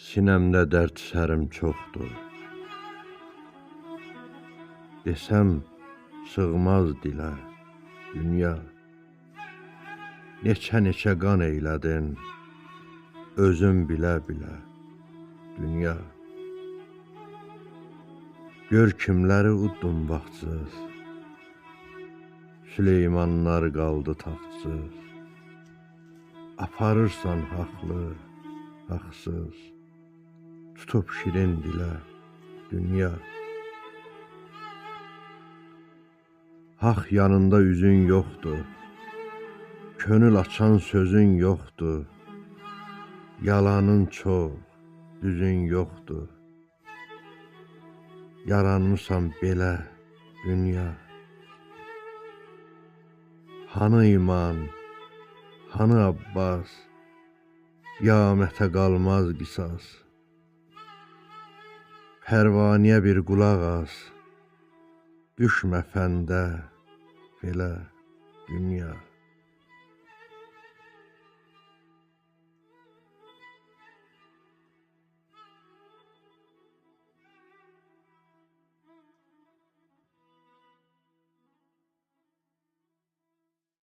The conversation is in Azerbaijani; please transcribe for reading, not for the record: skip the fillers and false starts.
Sinəmdə dərd sərim çoxdur. Desəm sığmaz dilə dünya. Neçə qan eylədin özün bilə-bilə dünya. Gör kimləri uddun vaxtsız, Süleymanlar qaldı taxtsız. Aparırsan haqlı, haqsız, tutub şirin dilə dünya. Haqq yanında üzün yoxdur, könül açan sözün yoxdur. Yalanın çox, düzün yoxdur. Yaranmısan belə dünya. Hanı iman, hanı Abbas, qiyamətə qalmaz qisas. Pərvaniyə bir qulaq as, düşmə fəndə belə dünya.